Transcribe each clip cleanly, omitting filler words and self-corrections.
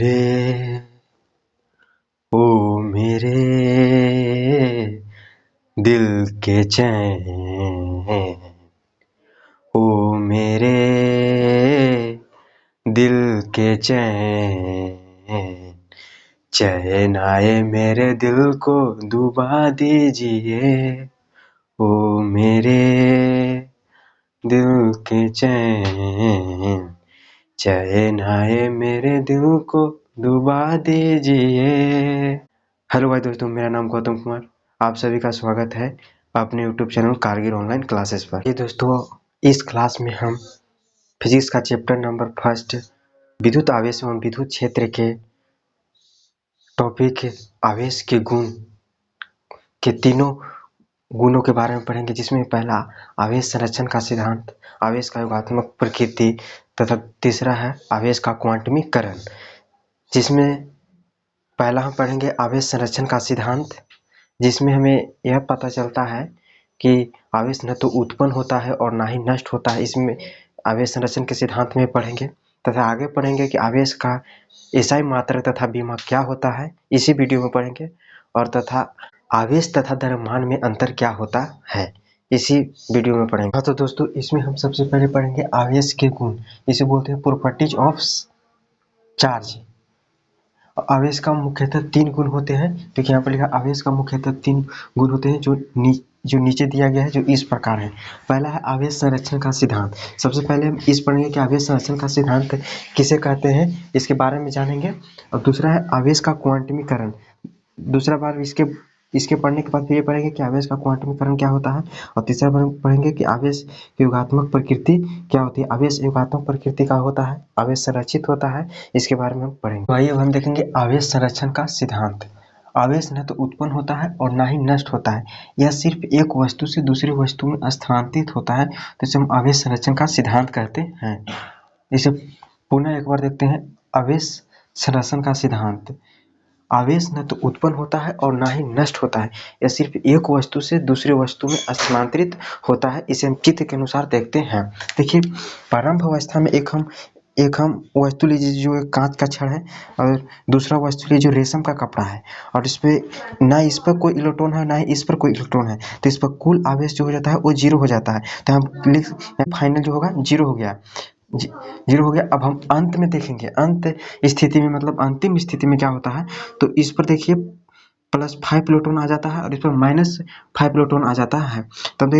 मेरे ओ मेरे दिल के चैन, ओ मेरे दिल के चैन, चैन आए मेरे दिल को डुबा दीजिए। ओ मेरे दिल के चैन, चैन आए मेरे दिल को डुबा दीजिए। हेलो भाई दोस्तों, मेरा नाम गौतम कुमार। आप सभी का स्वागत है अपने YouTube channel Kargil online classes पर। ये दोस्तों, इस क्लास में हम फिजिक्स का चैप्टर नंबर फर्स्ट विद्युत आवेश एवं विद्युत क्षेत्र के टॉपिक आवेश के गुण के तीनों गुणों के बारे में पढ़ेंगे, जिसमें पहला आवेश संरक्षण का सिद्धांत, आवेश का योगात्मक प्रकृति तथा तीसरा है आवेश का क्वांटमीकरण। जिसमें पहला हम पढ़ेंगे आवेश संरक्षण का सिद्धांत, जिसमें हमें यह पता चलता है कि आवेश न तो उत्पन्न होता है और ना ही नष्ट होता है। इसमें आवेश संरक्षण के सिद्धांत में पढ़ेंगे तथा आगे पढ़ेंगे कि आवेश का एसआई मात्रक तथा विभव क्या होता है, इसी वीडियो में पढ़ेंगे। और तथा आवेश तथा द्रव्यमान में अंतर क्या होता है, इसी वीडियो में पढ़ेंगे। हाँ तो दोस्तों, इसमें हम सबसे पहले पढ़ेंगे आवेश के गुण। इसे बोलते हैं प्रॉपर्टीज ऑफ चार्ज। आवेश का मुख्यतः तीन गुण होते हैं। देखिए यहाँ पर लिखा आवेश का मुख्यतः तीन गुण होते हैं, जो नीचे दिया गया है, जो इस प्रकार है। पहला है आवेश संरक्षण का सिद्धांत। सबसे पहले हम इस पढ़ेंगे कि आवेश संरक्षण का सिद्धांत किसे कहते हैं, इसके बारे में जानेंगे। और दूसरा है आवेश का क्वांटमीकरण। दूसरा बार इसके पढ़ने के बाद फिर ये पढ़ेंगे कि आवेश का क्वांटमीकरण क्या होता है। और तीसरा बार पढ़ेंगे कि आवेश की योगात्मक प्रकृति क्या होती है। आवेश योगात्मक प्रकृति का होता है, आवेश संरक्षित होता है, इसके बारे में हम पढ़ेंगे। तो आइए अब हम देखेंगे आवेश संरक्षण का सिद्धांत। आवेश न तो उत्पन्न होता है और ना ही नष्ट होता है, यह सिर्फ एक वस्तु से दूसरी वस्तु में स्थानांतरित होता है, तो इसे हम आवेश संरक्षण का सिद्धांत कहते हैं। इसे पुनः एक बार देखते हैं। आवेश संरक्षण का सिद्धांत, आवेश न तो उत्पन्न होता है और ना ही नष्ट होता है, यह सिर्फ एक वस्तु से दूसरी वस्तु में स्थानांतरित होता है। इसे हम चित्र के अनुसार देखते हैं। देखिए, प्रारंभ अवस्था में एक हम वस्तु लीजिए जो एक कांच का छड़ है, और दूसरा वस्तु लीजिए जो रेशम का कपड़ा है, और इस पे ना इस पर कोई इलेक्ट्रॉन है ना ही इस पर कोई इलेक्ट्रॉन है, तो इस पर कुल आवेश जो हो जाता है वो जीरो हो जाता है। तो हम लिख फाइनल जो होगा जीरो हो गया, जीरो हो गया। अब हम अंत में देखेंगे, अंत स्थिति में मतलब अंतिम स्थिति में क्या होता है। तो इस पर देखिए +5 इलेक्ट्रॉन आ जाता है और इस पर -5 इलेक्ट्रॉन आ जाता है। तब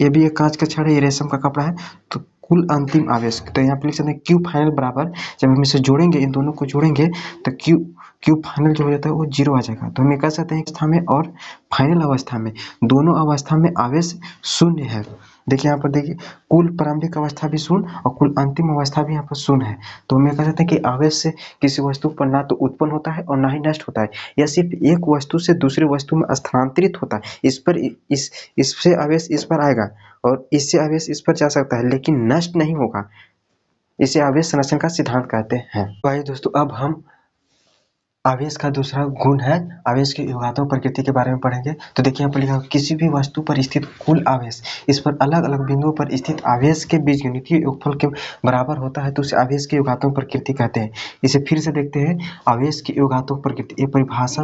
ये भी एक कांच का छड़ है, ये रेशम का कपड़ा है। तो कुल अंतिम आवेश, तो यहाँ पे लिख सकते हैं क्यू फाइनल बराबर, जब हम इसे जोड़ेंगे, इन दोनों को जोड़ेंगे, तो क्यू फाइनल जो हो जाता है वो जीरो आ जाएगा। तो हम ये कह सकते हैं अवस्था में और फाइनल अवस्था में, दोनों अवस्था में आवेश शून्य है। देखिए यहाँ पर देखिए, कुल प्रारंभिक अवस्था भी शून्य और कुल अंतिम अवस्था भी यहाँ पर शून्य है। तो हम ये कह सकते हैं कि आवेश से किसी वस्तु पर ना तो उत्पन्न होता है और ना ही नष्ट होता है, यह सिर्फ एक वस्तु से दूसरी वस्तु में स्थानांतरित होता है। इससे आवेश इस पर आएगा और इससे आवेश इस पर जा सकता है, लेकिन नष्ट नहीं होगा। इसे आवेश संरक्षण का सिद्धांत कहते हैं। तो आइए दोस्तों, अब हम आवेश का दूसरा गुण है आवेश की योगात्मक प्रकृति के बारे में पढ़ेंगे। तो देखिए यहाँ पर लिखा किसी भी वस्तु पर स्थित कुल आवेश इस पर अलग अलग बिंदुओं पर स्थित आवेश के बीजगणितीय योगफल के बराबर होता है, तो उसे आवेश की योगात्मक प्रकृति कहते हैं। इसे फिर से देखते हैं, आवेश की योगात्मक प्रकृति, ये परिभाषा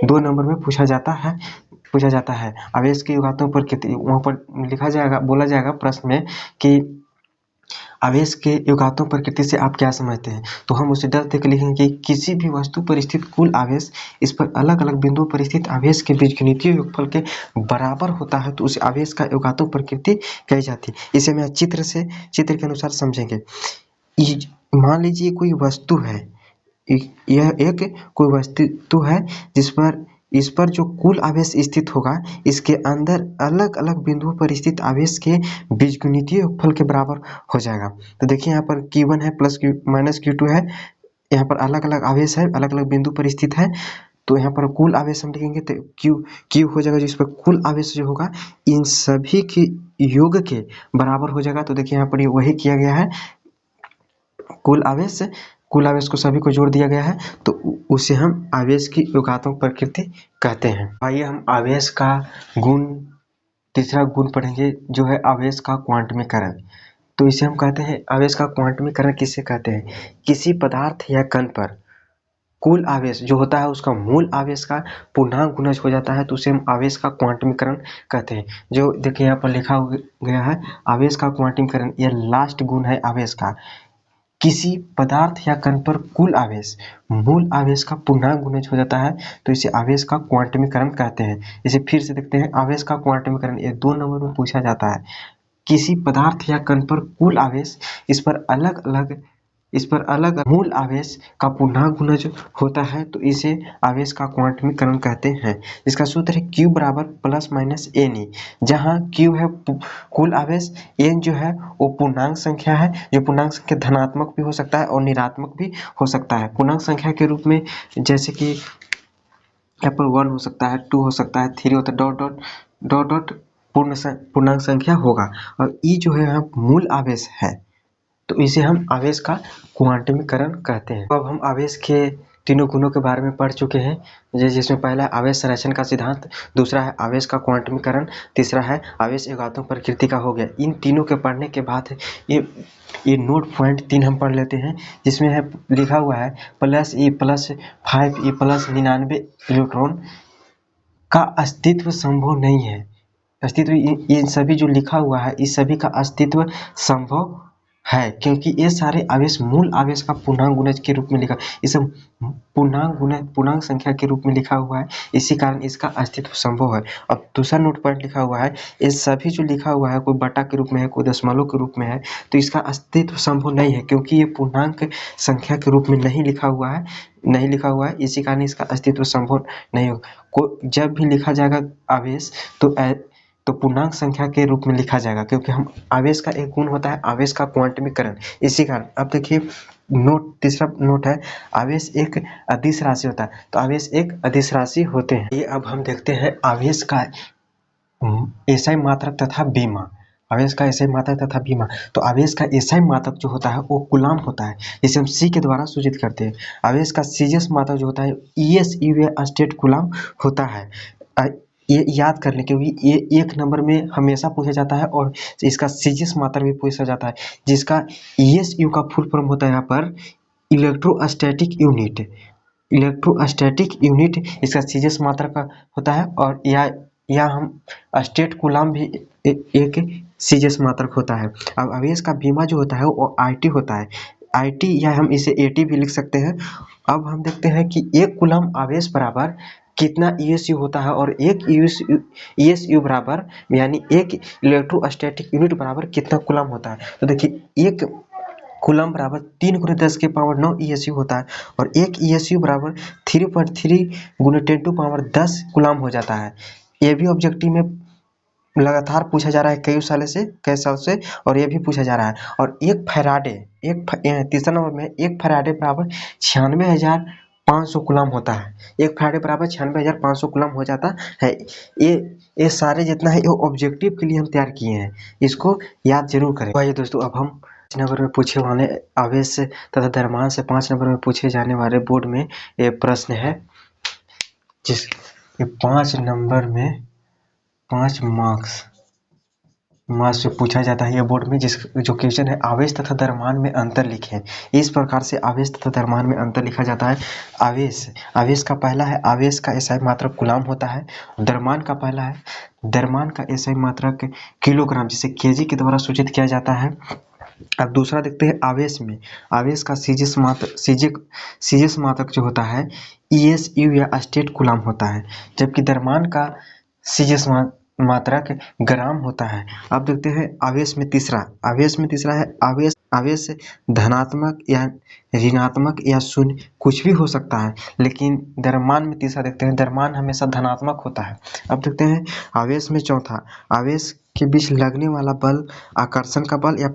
2 नंबर में पूछा जाता है। आवेश की योगात्मक प्रकृति वहाँ पर लिखा जाएगा, बोला जाएगा प्रश्न में कि आवेश के योगात्मक प्रकृति से आप क्या समझते हैं। तो हम उसे डर देकर लिखेंगे कि किसी भी वस्तु पर स्थित कुल आवेश इस पर अलग अलग बिंदुओं पर स्थित आवेश के बीजगणितीय योगफल के बराबर होता है, तो उस आवेश का योगात्मक प्रकृति कही जाती है। इसे मैं चित्र के अनुसार समझेंगे। मान लीजिए कोई वस्तु है, यह एक कोई वस्तु है इस पर जो कुल आवेश स्थित होगा, इसके अंदर अलग अलग बिंदुओं पर स्थित आवेश के बीजगणितीय योगफल के बराबर हो जाएगा। तो देखिए यहाँ पर Q1 है प्लस -Q2 है, यहाँ पर अलग अलग आवेश है, अलग अलग बिंदु पर स्थित है। तो यहाँ पर कुल आवेश हम लिखेंगे तो Q हो जाएगा, जिस पर कुल आवेश जो होगा इन सभी के योग के बराबर हो जाएगा। तो देखिए यहाँ पर वही किया गया है, कुल आवेश को सभी को जोड़ दिया गया है, तो उसे हम आवेश की योगात्मक प्रकृति कहते हैं। आइए हम आवेश का तीसरा गुण पढ़ेंगे, जो है आवेश का क्वांटमीकरण। तो इसे हम कहते हैं, आवेश का क्वांटमीकरण किसे कहते हैं। किसी पदार्थ या कण पर कुल आवेश जो होता है उसका मूल आवेश का पूर्णांक गुणज हो जाता है तो उसे हम आवेश का क्वांटमीकरण कहते हैं। जो देखिए यहाँ पर लिखा गया है आवेश का क्वांटमीकरण, यह लास्ट गुण है आवेश का। किसी पदार्थ या कण पर कुल आवेश मूल आवेश का पूर्णांक गुणज हो जाता है तो इसे आवेश का क्वांटमीकरण कहते हैं। इसे फिर से देखते हैं, आवेश का क्वांटमीकरण ये 2 नंबर में पूछा जाता है। किसी पदार्थ या कण पर कुल आवेश इस पर अलग मूल आवेश का पूर्णांक गुणज होता है तो इसे आवेश का क्वांटमीकरण कहते हैं। इसका सूत्र है Q बराबर प्लस माइनस Ne, जहाँ Q है कुल आवेश, N जो है वो पूर्णांक संख्या है, जो पूर्णांक संख्या धनात्मक भी हो सकता है और ऋणात्मक भी हो सकता है। पूर्णांक संख्या के रूप में जैसे कि यहाँ पर 1 हो सकता है, 2 हो सकता है, 3 होता है, डॉट डॉट डॉट डॉट पूर्णांक संख्या होगा। और E जो है यहाँ मूल आवेश है तो इसे हम आवेश का क्वांटमीकरण कहते हैं। अब हम आवेश के तीनों गुणों के बारे में पढ़ चुके हैं, जिसमें पहला है आवेश संरक्षण का सिद्धांत, दूसरा है आवेश का क्वांटमीकरण, तीसरा है आवेश एकात्मक प्रकृति का हो गया। इन तीनों के पढ़ने के बाद ये नोट पॉइंट 3 हम पढ़ लेते हैं, जिसमें है लिखा हुआ है plus E plus 5E plus 99 electron का अस्तित्व संभव नहीं है। अस्तित्व ये सभी जो लिखा हुआ है इस सभी का अस्तित्व संभव है, क्योंकि ये सारे आवेश मूल आवेश का पूर्णांक गुणज के रूप में लिखा, इस पूर्णांक संख्या के रूप में लिखा हुआ है, इसी कारण इसका अस्तित्व संभव है। अब दूसरा नोट पॉइंट लिखा हुआ है, ये सभी जो लिखा हुआ है कोई बटा के रूप में है, कोई दशमलव के रूप में है, तो इसका अस्तित्व संभव नहीं है, क्योंकि ये पूर्णांक संख्या के रूप में नहीं लिखा हुआ है, इसी कारण इसका अस्तित्व संभव नहीं होगा। जब भी लिखा जाएगा आवेश तो पूर्णांक संख्या के रूप में लिखा जाएगा, क्योंकि हम आवेश का एक गुण होता है आवेश का क्वांटमीकरण, इसी कारण। अब देखिए तीसरा नोट है आवेश एक अदिश राशि होता है, तो आवेश एक अदिश राशि होते हैं। ये अब हम देखते हैं आवेश का एसआई मात्रक तथा बीमा। आवेश का एसआई मात्रक तथा बीमा, तो आवेश का एसआई मात्रक जो होता है वो कूलाम होता है, जिसे हम सी के द्वारा सूचित करते हैं। आवेश का सीजीएस मात्रक जो होता है ESU स्टेट कूलाम होता है। ये याद कर लें, क्योंकि ये 1 नंबर में हमेशा पूछा जाता है और इसका सीजीएस मात्रक भी पूछा जाता है, जिसका ESU का फुल फॉर्म होता है यहाँ पर इलेक्ट्रोस्टैटिक यूनिट, इसका सीजीएस मात्रक का होता है। और या हम स्टेट कूलाम भी एक सीजीएस मात्रक होता है। अब आवेश का बीमा जो होता है वो IT होता है, IT या हम इसे AT भी लिख सकते हैं। अब हम देखते हैं कि 1 कूलाम आवेश बराबर कितना ESU होता है और 1 ESU बराबर यानी 1 इलेक्ट्रोस्टैटिक यूनिट बराबर कितना कूलाम होता है। तो देखिए 1 कूलाम बराबर 3 × 10 के पावर 9 ESU होता है और 1 ESU बराबर 3.3 × 10 कूलाम हो जाता है। ये भी ऑब्जेक्टिव में लगातार पूछा जा रहा है कई साल से और ये भी पूछा जा रहा है। और 1 फैराडे तीसरा नंबर में 1 फैराडे बराबर 96,500 कूलाम होता है। 1 फैराडे बराबर 96,500 कूलाम हो जाता है। ये सारे जितना है ये ऑब्जेक्टिव के लिए हम तैयार किए हैं, इसको याद जरूर करें। आइए दोस्तों, अब हम 5 नंबर में पूछे वाले आवेश तथा द्रव्यमान से 5 नंबर में पूछे जाने वाले बोर्ड में ये प्रश्न है, जिस 5 नंबर में 5 मार्क्स से पूछा जाता है ये बोर्ड में, जो क्वेश्चन है आवेश तथा द्रव्यमान में अंतर लिखें। इस प्रकार से आवेश तथा द्रव्यमान में अंतर लिखा जाता है। आवेश का पहला है आवेश का एसआई मात्रक कूलाम होता है। द्रव्यमान का पहला है द्रव्यमान का एसआई मात्रक किलोग्राम, जिसे केजी के द्वारा सूचित किया जाता है। अब दूसरा देखते हैं आवेश का सीजीएस मात्रक जो होता है ESU या स्टेट कूलाम होता है, जबकि द्रव्यमान का सीजीएस मात्रक ग्राम होता है। अब देखते हैं आवेश में तीसरा है आवेश धनात्मक या ऋणात्मक या शून्य कुछ भी हो सकता है, लेकिन द्रव्यमान में तीसरा देखते हैं द्रव्यमान हमेशा धनात्मक होता है। अब देखते हैं आवेश में चौथा, आवेश के बीच लगने वाला बल आकर्षण का बल या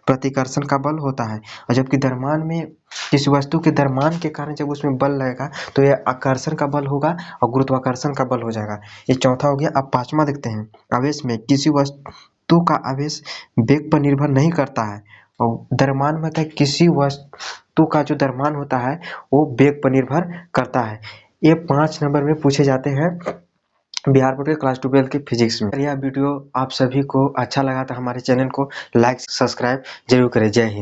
प्रतिकर्षण का बल होता है, और जबकि द्रव्यमान में किसी वस्तु के द्रव्यमान के कारण जब उसमें बल लगेगा तो यह आकर्षण का बल होगा और गुरुत्वाकर्षण का बल हो जाएगा। ये चौथा हो गया। अब पांचवा देखते हैं आवेश में किसी वस्तु का आवेश वेग पर निर्भर नहीं करता है, और द्रव्यमान में होता है किसी वस्तु का जो द्रव्यमान होता है वो वेग पर निर्भर करता है। ये 5 नंबर में पूछे जाते हैं बिहार बोर्ड के क्लास 12 के फिजिक्स में। यह वीडियो आप सभी को अच्छा लगा तो हमारे चैनल को लाइक सब्सक्राइब जरूर करें। जय हिंद।